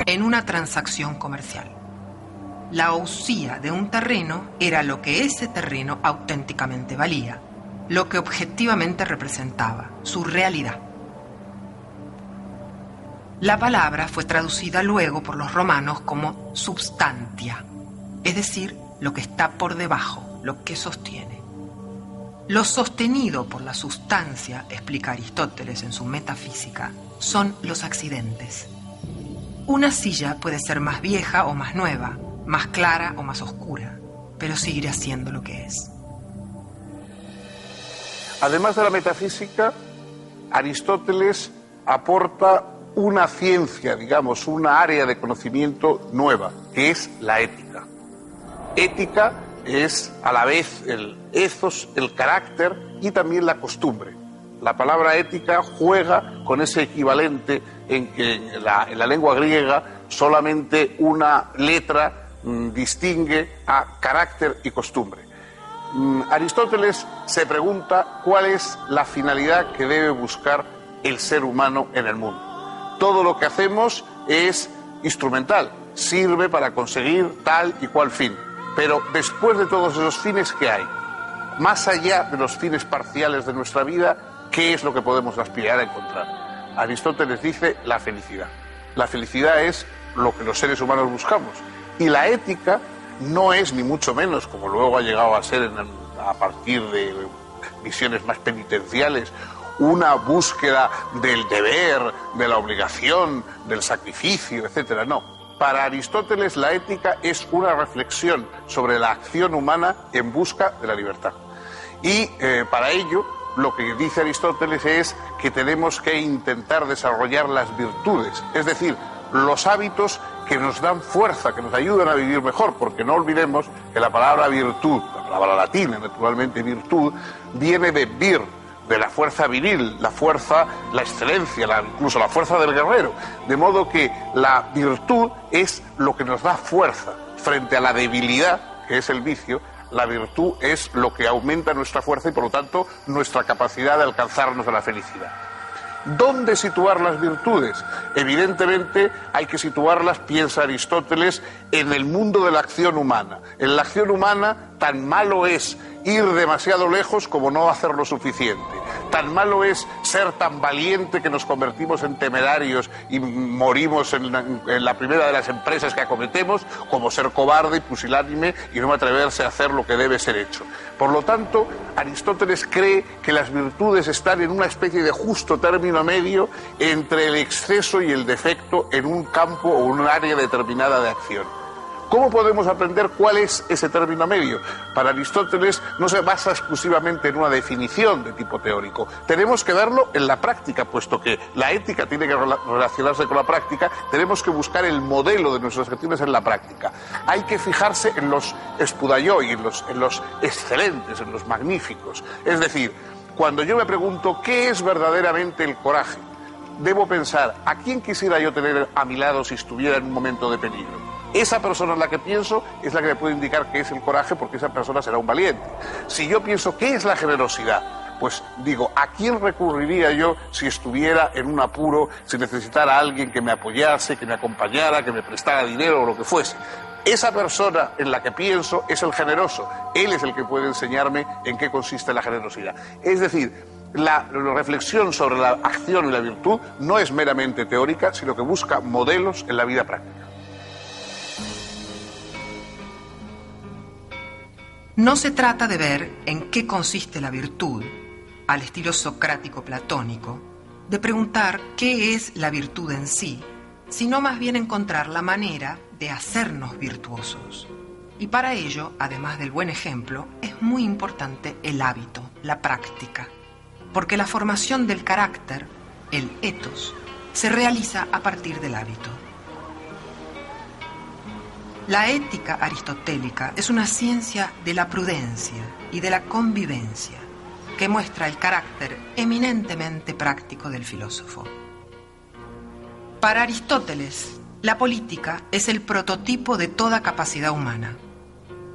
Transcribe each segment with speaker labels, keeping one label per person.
Speaker 1: en una transacción comercial. La usía de un terreno era lo que ese terreno auténticamente valía, lo que objetivamente representaba, su realidad. La palabra fue traducida luego por los romanos como substantia, es decir, lo que está por debajo, lo que sostiene. Lo sostenido por la sustancia, explica Aristóteles en su Metafísica, son los accidentes. Una silla puede ser más vieja o más nueva, más clara o más oscura, pero seguirá siendo lo que es.
Speaker 2: Además de la metafísica, Aristóteles aporta una ciencia, digamos, una área de conocimiento nueva, que es la ética. Ética es a la vez el ethos, el carácter y también la costumbre. La palabra ética juega con ese equivalente en que en la lengua griega solamente una letra distingue a carácter y costumbre. Aristóteles se pregunta cuál es la finalidad que debe buscar el ser humano en el mundo. Todo lo que hacemos es instrumental, sirve para conseguir tal y cual fin. Pero después de todos esos fines, ¿qué hay? Más allá de los fines parciales de nuestra vida, ¿qué es lo que podemos aspirar a encontrar? Aristóteles dice la felicidad. La felicidad es lo que los seres humanos buscamos. Y la ética no es ni mucho menos, como luego ha llegado a ser a partir de visiones más penitenciales, una búsqueda del deber, de la obligación, del sacrificio, etcétera. No. Para Aristóteles la ética es una reflexión sobre la acción humana en busca de la libertad. Y para ello lo que dice Aristóteles es que tenemos que intentar desarrollar las virtudes, es decir, los hábitos que nos dan fuerza, que nos ayudan a vivir mejor, porque no olvidemos que la palabra virtud, la palabra latina naturalmente virtud, viene de vir, de la fuerza viril, la fuerza, la excelencia, incluso la fuerza del guerrero. De modo que la virtud es lo que nos da fuerza frente a la debilidad, que es el vicio. La virtud es lo que aumenta nuestra fuerza y, por lo tanto, nuestra capacidad de alcanzarnos a la felicidad. ¿Dónde situar las virtudes? Evidentemente hay que situarlas, piensa Aristóteles, en el mundo de la acción humana. En la acción humana tan malo es ir demasiado lejos como no hacer lo suficiente. Tan malo es ser tan valiente que nos convertimos en temerarios y morimos en la primera de las empresas que acometemos, como ser cobarde y pusilánime y no atreverse a hacer lo que debe ser hecho. Por lo tanto, Aristóteles cree que las virtudes están en una especie de justo término medio entre el exceso y el defecto en un campo o un área determinada de acción. ¿Cómo podemos aprender cuál es ese término medio? Para Aristóteles no se basa exclusivamente en una definición de tipo teórico. Tenemos que verlo en la práctica, puesto que la ética tiene que relacionarse con la práctica, tenemos que buscar el modelo de nuestras acciones en la práctica. Hay que fijarse en los spudaioi, en los excelentes, en los magníficos. Es decir, cuando yo me pregunto ¿qué es verdaderamente el coraje? Debo pensar, ¿a quién quisiera yo tener a mi lado si estuviera en un momento de peligro? Esa persona en la que pienso es la que me puede indicar qué es el coraje, porque esa persona será un valiente. Si yo pienso qué es la generosidad, pues digo, ¿a quién recurriría yo si estuviera en un apuro, si necesitara a alguien que me apoyase, que me acompañara, que me prestara dinero o lo que fuese? Esa persona en la que pienso es el generoso. Él es el que puede enseñarme en qué consiste la generosidad. Es decir, la reflexión sobre la acción y la virtud no es meramente teórica, sino que busca modelos en la vida práctica.
Speaker 1: No se trata de ver en qué consiste la virtud, al estilo socrático platónico, de preguntar qué es la virtud en sí, sino más bien encontrar la manera de hacernos virtuosos. Y para ello, además del buen ejemplo, es muy importante el hábito, la práctica, porque la formación del carácter, el ethos, se realiza a partir del hábito. La ética aristotélica es una ciencia de la prudencia y de la convivencia que muestra el carácter eminentemente práctico del filósofo. Para Aristóteles, la política es el prototipo de toda capacidad humana,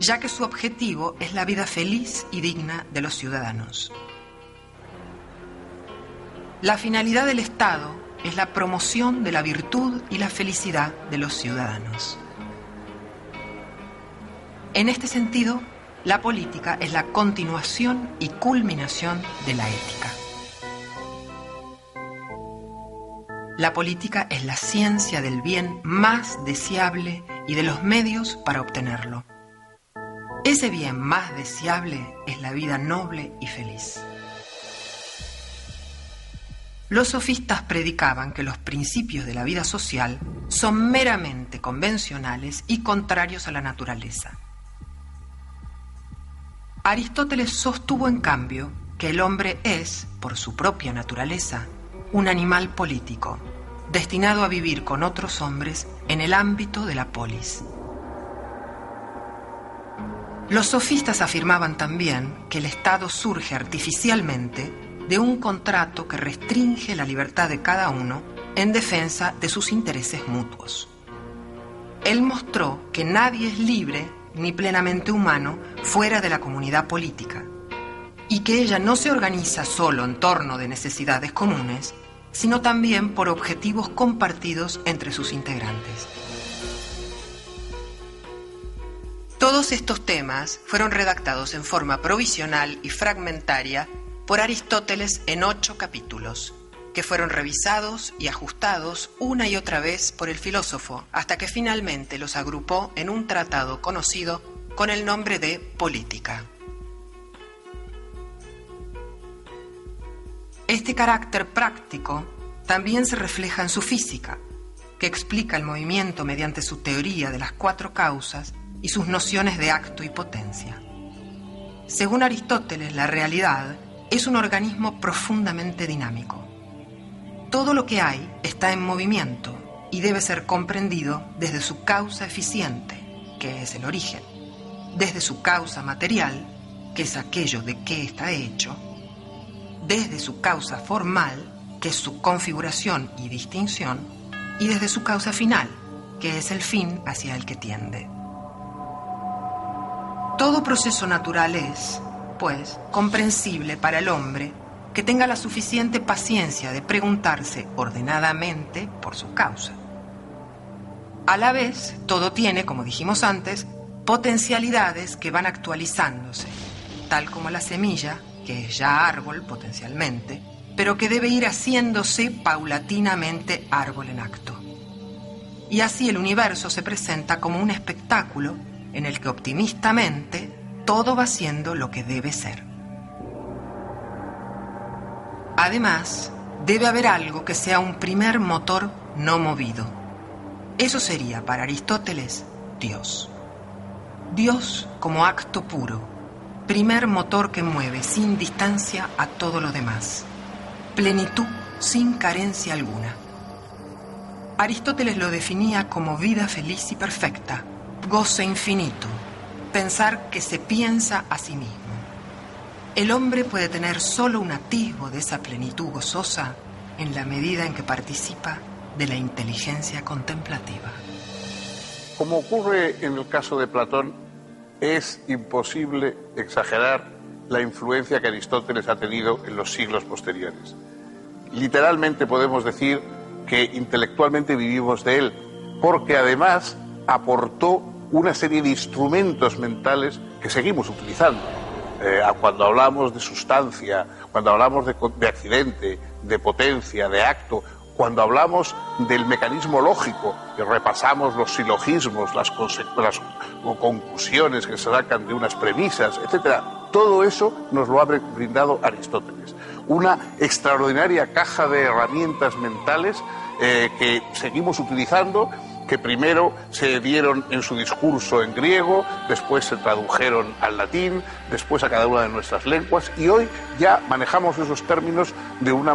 Speaker 1: ya que su objetivo es la vida feliz y digna de los ciudadanos. La finalidad del Estado es la promoción de la virtud y la felicidad de los ciudadanos. En este sentido, la política es la continuación y culminación de la ética. La política es la ciencia del bien más deseable y de los medios para obtenerlo. Ese bien más deseable es la vida noble y feliz. Los sofistas predicaban que los principios de la vida social son meramente convencionales y contrarios a la naturaleza. Aristóteles sostuvo, en cambio, que el hombre es, por su propia naturaleza, un animal político, destinado a vivir con otros hombres en el ámbito de la polis. Los sofistas afirmaban también que el Estado surge artificialmente de un contrato que restringe la libertad de cada uno en defensa de sus intereses mutuos. Él mostró que nadie es libre ni plenamente humano fuera de la comunidad política, y que ella no se organiza solo en torno de necesidades comunes, sino también por objetivos compartidos entre sus integrantes. Todos estos temas fueron redactados en forma provisional y fragmentaria por Aristóteles en 8 capítulos, que fueron revisados y ajustados una y otra vez por el filósofo, hasta que finalmente los agrupó en un tratado conocido con el nombre de Política. Este carácter práctico también se refleja en su física, que explica el movimiento mediante su teoría de las 4 causas y sus nociones de acto y potencia. Según Aristóteles, la realidad es un organismo profundamente dinámico. Todo lo que hay está en movimiento y debe ser comprendido desde su causa eficiente, que es el origen, desde su causa material, que es aquello de qué está hecho, desde su causa formal, que es su configuración y distinción, y desde su causa final, que es el fin hacia el que tiende. Todo proceso natural es, pues, comprensible para el hombre que tenga la suficiente paciencia de preguntarse ordenadamente por su causa. A la vez, todo tiene, como dijimos antes, potencialidades que van actualizándose, tal como la semilla, que es ya árbol potencialmente, pero que debe ir haciéndose paulatinamente árbol en acto. Y así el universo se presenta como un espectáculo en el que optimistamente todo va siendo lo que debe ser. Además, debe haber algo que sea un primer motor no movido. Eso sería, para Aristóteles, Dios. Dios como acto puro, primer motor que mueve sin distancia a todo lo demás. Plenitud sin carencia alguna. Aristóteles lo definía como vida feliz y perfecta, goce infinito, pensar que se piensa a sí mismo. El hombre puede tener solo un atisbo de esa plenitud gozosa en la medida en que participa de la inteligencia contemplativa.
Speaker 2: Como ocurre en el caso de Platón, es imposible exagerar la influencia que Aristóteles ha tenido en los siglos posteriores. Literalmente podemos decir que intelectualmente vivimos de él, porque además aportó una serie de instrumentos mentales que seguimos utilizando. Cuando hablamos de sustancia, cuando hablamos de accidente, de potencia, de acto, cuando hablamos del mecanismo lógico, que repasamos los silogismos, las conclusiones que se sacan de unas premisas, etcétera, todo eso nos lo ha brindado Aristóteles. Una extraordinaria caja de herramientas mentales que seguimos utilizando, que primero se dieron en su discurso en griego, después se tradujeron al latín, después a cada una de nuestras lenguas, y hoy ya manejamos esos términos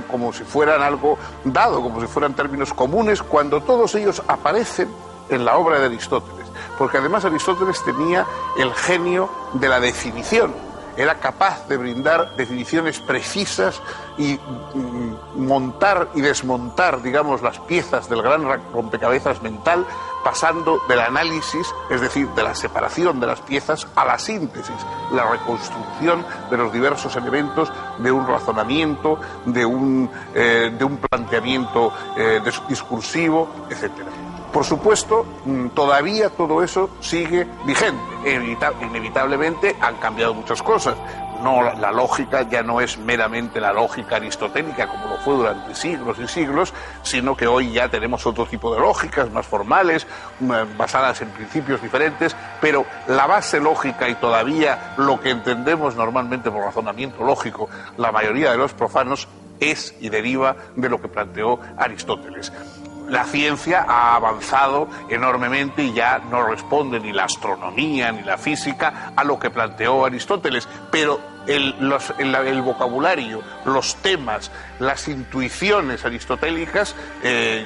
Speaker 2: como si fueran algo dado, como si fueran términos comunes, cuando todos ellos aparecen en la obra de Aristóteles, porque además Aristóteles tenía el genio de la definición. era capaz de brindar definiciones precisas y montar y desmontar, digamos, las piezas del gran rompecabezas mental, pasando del análisis, es decir, de la separación de las piezas, a la síntesis, la reconstrucción de los diversos elementos de un razonamiento, de un planteamiento discursivo, etcétera. Por supuesto, todavía todo eso sigue vigente. Inevitablemente han cambiado muchas cosas. No, la lógica ya no es meramente la lógica aristotélica como lo fue durante siglos y siglos, sino que hoy ya tenemos otro tipo de lógicas más formales, basadas en principios diferentes, pero la base lógica y todavía lo que entendemos normalmente por razonamiento lógico, la mayoría de los profanos, es y deriva de lo que planteó Aristóteles. La ciencia ha avanzado enormemente y ya no responde ni la astronomía ni la física a lo que planteó Aristóteles, pero el vocabulario, los temas, las intuiciones aristotélicas,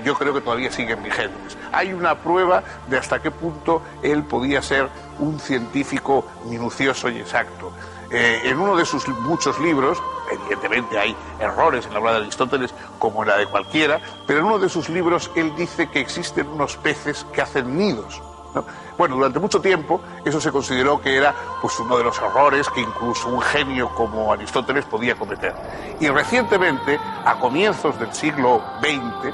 Speaker 2: yo creo que todavía siguen vigentes. Hay una prueba de hasta qué punto él podía ser un científico minucioso y exacto. En uno de sus muchos libros, evidentemente hay errores en la obra de Aristóteles como en la de cualquiera, pero en uno de sus libros él dice que existen unos peces que hacen nidos, ¿no? Bueno, durante mucho tiempo eso se consideró que era pues uno de los errores que incluso un genio como Aristóteles podía cometer. Y recientemente, a comienzos del siglo XX,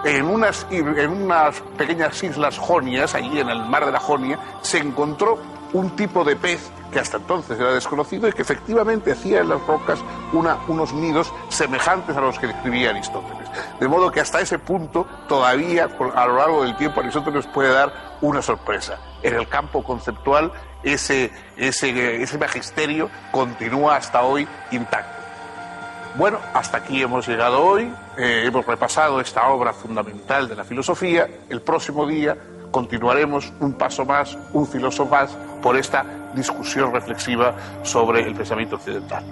Speaker 2: en unas pequeñas islas jonias, allí en el mar de la Jonia, se encontró un tipo de pez que hasta entonces era desconocido y que efectivamente hacía en las rocas unos nidos semejantes a los que describía Aristóteles. De modo que hasta ese punto todavía a lo largo del tiempo Aristóteles puede dar una sorpresa. En el campo conceptual ese magisterio continúa hasta hoy intacto. Bueno, hasta aquí hemos llegado hoy, hemos repasado esta obra fundamental de la filosofía. El próximo día continuaremos un paso más, un filósofo más, por esta discusión reflexiva sobre el pensamiento occidental.